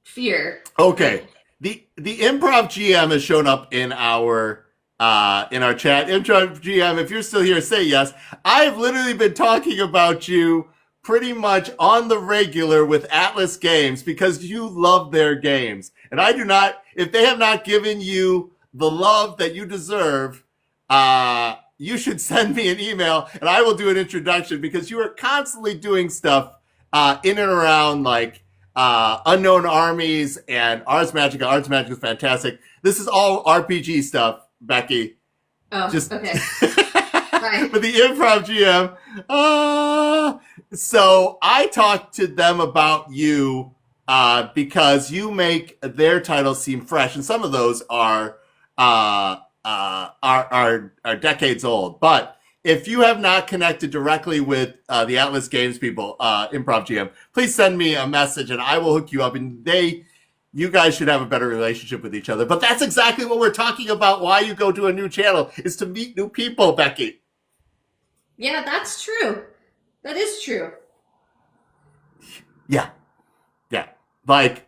fear. Okay. The improv GM has shown up in our chat. Improv GM, if you're still here, say yes. I've literally been talking about you pretty much on the regular with Atlas Games because you love their games. And I do not, if they have not given you the love that you deserve, you should send me an email and I will do an introduction because you are constantly doing stuff in and around like Unknown Armies and Ars Magica. Ars Magica is fantastic. This is all RPG stuff, Becky. Oh, Just okay. Right. But the improv GM. So I talked to them about you because you make their titles seem fresh, and some of those are decades old. But if you have not connected directly with the Atlas Games people, improv GM, please send me a message, and I will hook you up. And you guys should have a better relationship with each other. But that's exactly what we're talking about. Why you go to a new channel is to meet new people, Becky. Yeah, that's true. That is true. Yeah. Like,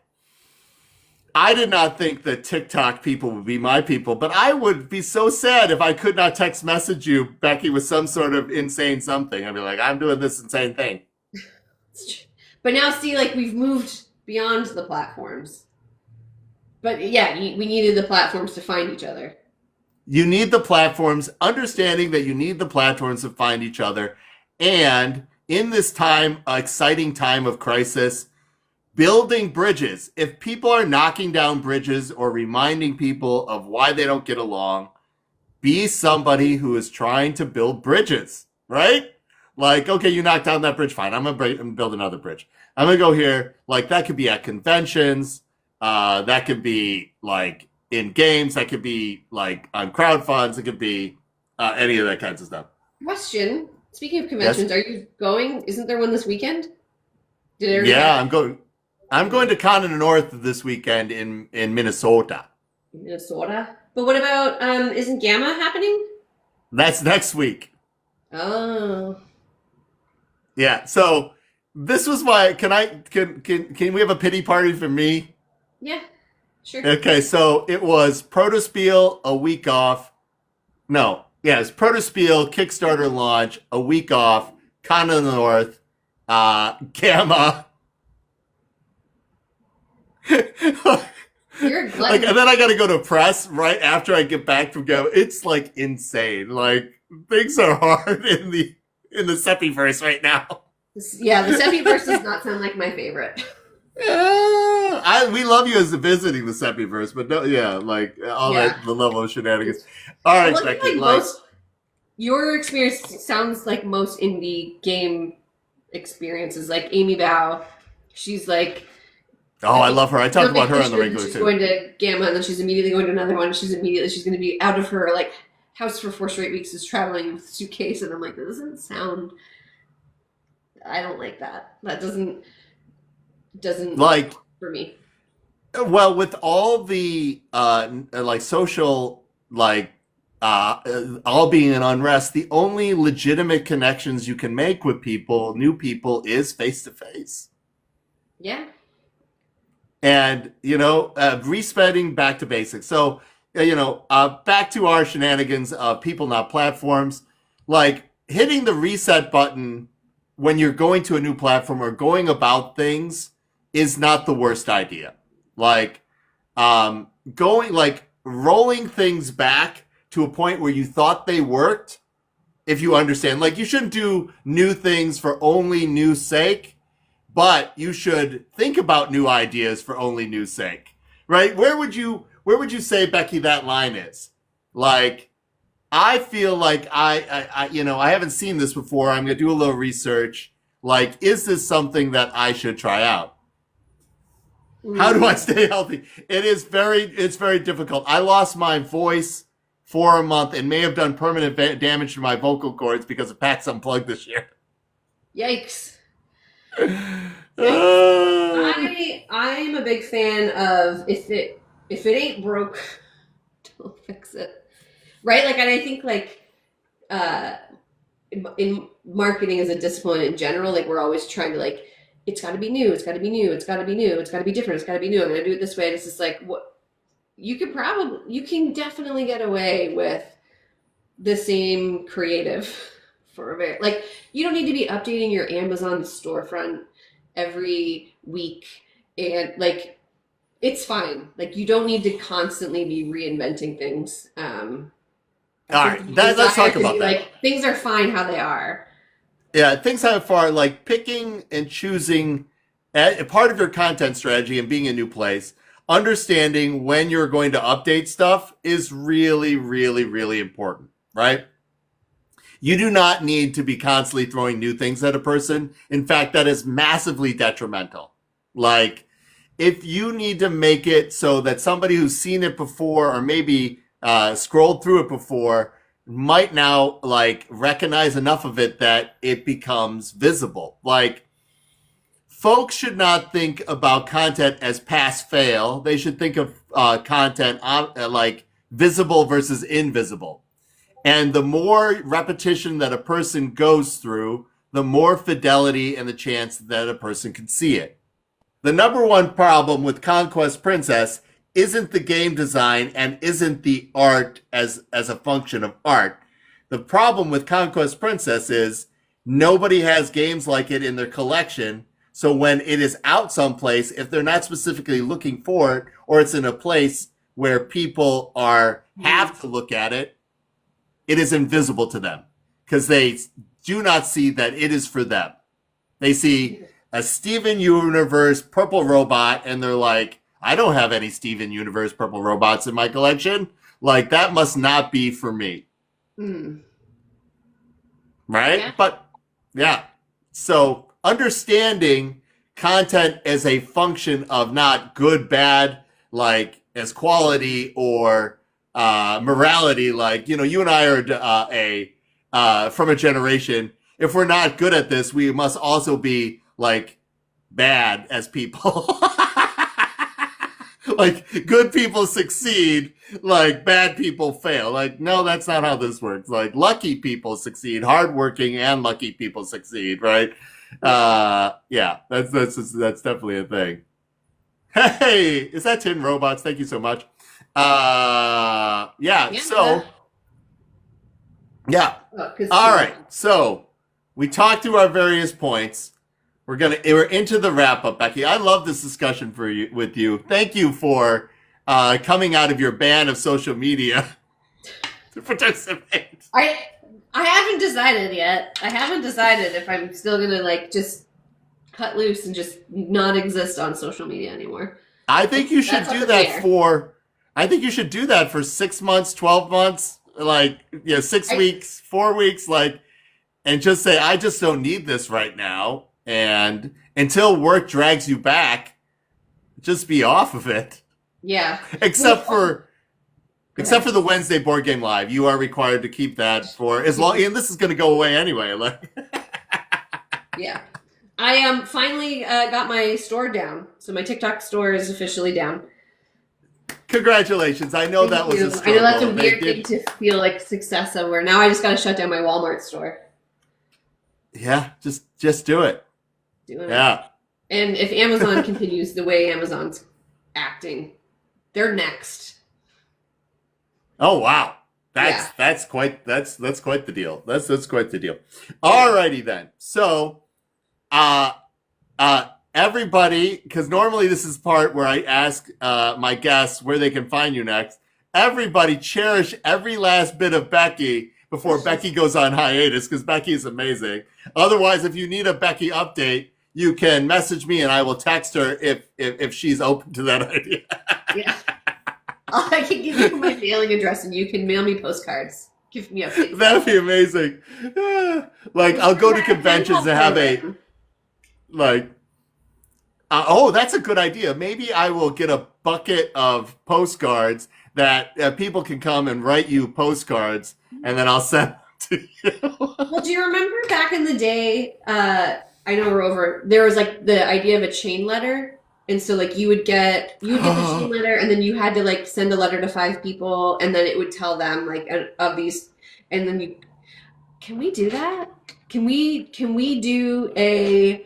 I did not think that TikTok people would be my people, but I would be so sad if I could not text message you, Becky, with some sort of insane something. I'd be like, I'm doing this insane thing. But now, see, like, we've moved beyond the platforms. But yeah, we needed the platforms to find each other. You need the platforms, understanding that you need the platforms to find each other. And in this exciting time of crisis, building bridges. If people are knocking down bridges or reminding people of why they don't get along, be somebody who is trying to build bridges, right? Like, okay, you knocked down that bridge, fine. I'm going to build another bridge. I'm going to go here. Like, that could be at conventions. That could be, like, in games. That could be, like, on crowd funds. It could be any of that kinds of stuff. Question. Speaking of conventions, yes. Are you going? Isn't there one this weekend? I'm going. I'm going to Con in the North this weekend in Minnesota. Minnesota? But what about, isn't Gamma happening? That's next week. Oh. Yeah, so this was why, can we have a pity party for me? Yeah, sure. Okay, so it was Protospiel, a week off. No, yeah, it's Protospiel, Kickstarter launch, a week off, Con in the North, Gamma. You're like, and then I gotta go to press right after I get back from Gamma. It's like insane. Like, things are hard in the Seppiverse right now. Yeah, the Seppiverse does not sound like my favorite. We love you as visiting the Seppiverse, but no, yeah, like the level of shenanigans. All right, well, Becky, your experience sounds like most indie game experiences. Like Amy Bao, she's like. Oh, I love her. I talk about her on the regular she's too. She's going to Gamma, and then she's immediately going to another one. She's going to be out of her like house for 4 straight weeks, is traveling with a suitcase, and I'm like, that doesn't sound. I don't like that. That doesn't like work for me. Well, with all the like social all being in unrest, the only legitimate connections you can make with people, new people, is face to face. Yeah. And, respetting back to basics. So, back to our shenanigans of people, not platforms. Like, hitting the reset button when you're going to a new platform or going about things is not the worst idea. Like, rolling things back to a point where you thought they worked, if you understand. Like, you shouldn't do new things for only news sake. But you should think about new ideas for only news sake, right? Where would you say, Becky, that line is? Like, I feel like I haven't seen this before. I'm going to do a little research. Like, is this something that I should try out? How do I stay healthy? It's very difficult. I lost my voice for a month and may have done permanent damage to my vocal cords because of PAX Unplugged this year. Yikes. I'm a big fan of if it if it ain't broke, don't fix it. Right? Like, and I think like uh in marketing as a discipline in general, like we're always trying to like, it's got to be new, it's got to be new, it's got to be new, it's got to be different, it's got to be new. I'm gonna do it this way. And it's just like, what you can definitely get away with the same creative for a very like you don't need to be updating your Amazon storefront every week and like it's fine. Like you don't need to constantly be reinventing things. I All think right, you let's desire talk to about be that. like things are fine how they are. Yeah, things how far like picking and choosing a part of your content strategy and being a new place, understanding when you're going to update stuff is really, really, really important, right? You do not need to be constantly throwing new things at a person. In fact, that is massively detrimental. Like, if you need to make it so that somebody who's seen it before or maybe scrolled through it before might now like recognize enough of it that it becomes visible. Like, folks should not think about content as pass fail. They should think of content like visible versus invisible. And the more repetition that a person goes through, the more fidelity and the chance that a person can see it. The number one problem with Conquest Princess isn't the game design and isn't the art as a function of art. The problem with Conquest Princess is nobody has games like it in their collection. So when it is out someplace, if they're not specifically looking for it, or it's in a place where people have to look at it, it is invisible to them because they do not see that it is for them. They see a Steven Universe purple robot and they're like, I don't have any Steven Universe purple robots in my collection. Like, that must not be for me. Mm. Right? Yeah. But yeah. So understanding content as a function of not good, bad, like as quality or morality, like, you and I are from a generation. If we're not good at this, we must also be like bad as people. Like, good people succeed, like bad people fail. Like, no, that's not how this works. Like, lucky people succeed, hardworking and lucky people succeed, right? Yeah, that's definitely a thing. Hey, is that Tin Robots? Thank you so much. Yeah, so yeah. All right. So we talked through our various points. We're into the wrap up, Becky. I love this discussion with you. Thank you for coming out of your ban of social media to participate. I haven't decided yet. I haven't decided if I'm still gonna like just cut loose and just not exist on social media anymore. I think you should do that for. I think you should do that for 6 months, 12 months, like 6 weeks, 4 weeks, like, and just say, I just don't need this right now. And until work drags you back, just be off of it. Yeah. Except for the Wednesday board game live, you are required to keep that for as long. And this is going to go away anyway. Like, yeah, I finally got my store down, so my TikTok store is officially down. Congratulations! I know that was a struggle. I know that's a weird thing to feel like success over. Now I just got to shut down my Walmart store. Yeah, just do it. Yeah. And if Amazon continues the way Amazon's acting, they're next. Oh wow. That's quite the deal. That's quite the deal. Alrighty then. So everybody, because normally this is the part where I ask my guests where they can find you next. Everybody cherish every last bit of Becky before Becky goes on hiatus, because Becky is amazing. Otherwise, if you need a Becky update, you can message me and I will text her if she's open to that idea. Yeah. I can give you my mailing address and you can mail me postcards. Give me updates. That'd be amazing. Like, I'll go to conventions and have that's a good idea. Maybe I will get a bucket of postcards that people can come and write you postcards, and then I'll send them to you. Well, do you remember back in the day, I know we're over, there was like the idea of a chain letter And so like you would get the chain letter, and then you had to like send a letter to 5 people, and then it would tell them like of these, and then you can we do that? Can we do a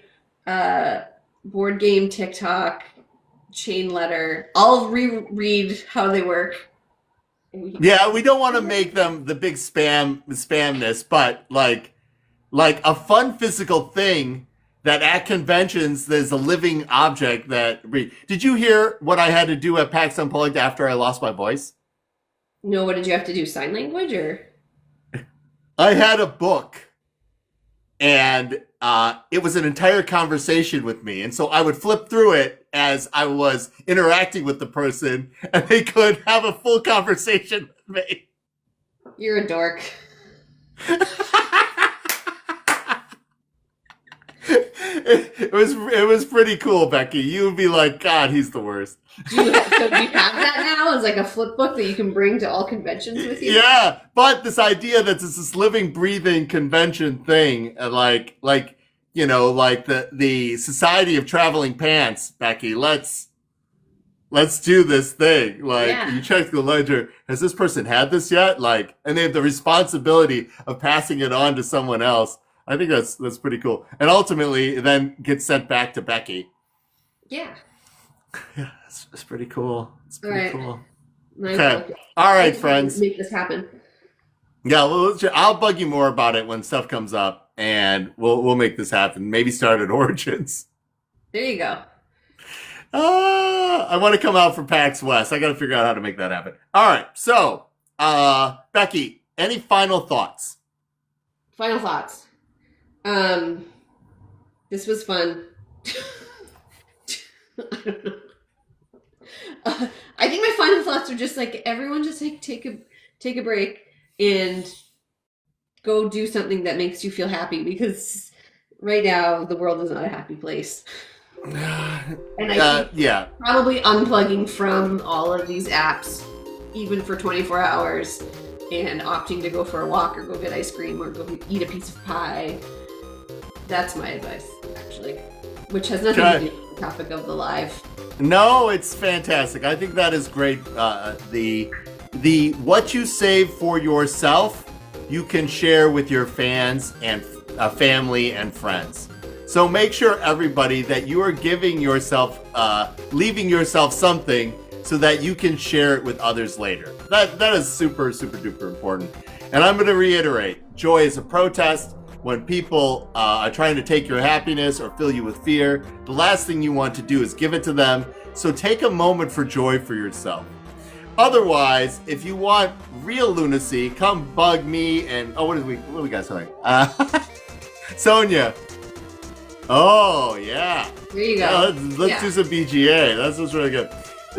board game TikTok chain letter? I'll reread how they work. Yeah, we don't want to make them the big spamness, but like a fun physical thing that at conventions there's a living object that. Did you hear what I had to do at PAX Unplugged after I lost my voice? No, what did you have to do? Sign language or? I had a book, and it was an entire conversation with me. And so I would flip through it as I was interacting with the person, and they could have a full conversation with me. You're a dork. It was pretty cool, Becky. You would be like, God, he's the worst. Do you have that now as like a flip book that you can bring to all conventions with you? Yeah, but this idea that it's this living, breathing convention thing, like the Society of Traveling Pants, Becky. Let's do this thing. Like, You check the ledger. Has this person had this yet? Like, and they have the responsibility of passing it on to someone else. I think that's pretty cool. And ultimately, it then gets sent back to Becky. Yeah. Yeah, it's pretty cool. It's pretty cool. Nice. Okay. All right, friends. Make this happen. Yeah, well, I'll bug you more about it when stuff comes up, and we'll make this happen. Maybe start at Origins. There you go. I want to come out for PAX West. I got to figure out how to make that happen. All right. So, Becky, any final thoughts? Final thoughts. This was fun. I don't know. I think my final thoughts are just like everyone just like take a break and go do something that makes you feel happy, because right now the world is not a happy place. And I think probably unplugging from all of these apps, even for 24 hours, and opting to go for a walk or go get ice cream or go eat a piece of pie. That's my advice, actually, which has nothing to do with the topic of the live. No, it's fantastic. I think that is great. The what you save for yourself, you can share with your fans and family and friends. So make sure, everybody, that you are giving yourself, leaving yourself something so that you can share it with others later. That is super, super duper important. And I'm going to reiterate, joy is a protest. When people are trying to take your happiness or fill you with fear, the last thing you want to do is give it to them. So take a moment for joy for yourself. Otherwise, if you want real lunacy, come bug me and what do we got? Sorry, Sonia. Oh yeah. There you go. Let's do some BGA. That's really good.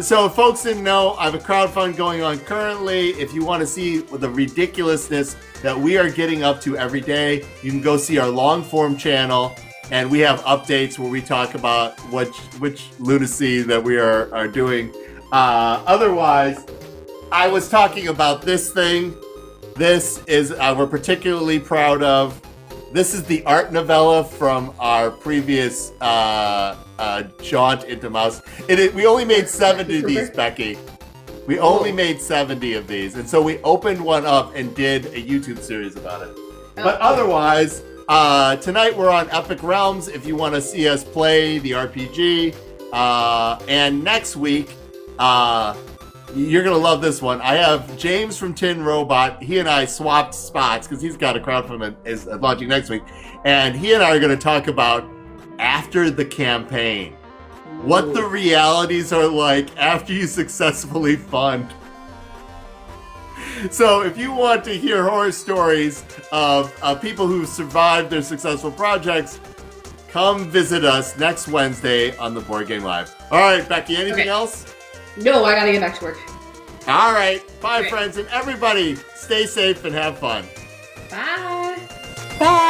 So if folks didn't know, I have a crowdfund going on currently. If you want to see the ridiculousness that we are getting up to every day, you can go see our long form channel, and we have updates where we talk about which lunacy that we are doing. Otherwise, I was talking about this thing. This is we're particularly proud of. This is the art novella from our previous jaunt into mouse. We only made 70 of these, Becky. We only made 70 of these, and so we opened one up and did a YouTube series about it. But otherwise, tonight we're on Epic Realms if you want to see us play the RPG. And next week, you're going to love this one. I have James from Tin Robot. He and I swapped spots because he's got a crowdfund is launching next week. And he and I are going to talk about after the campaign. What the realities are like after you successfully fund. So if you want to hear horror stories of people who survived their successful projects, come visit us next Wednesday on the Board Game Live. All right, Becky, anything else? No, I gotta get back to work. All right. Bye, friends. And everybody, stay safe and have fun. Bye. Bye.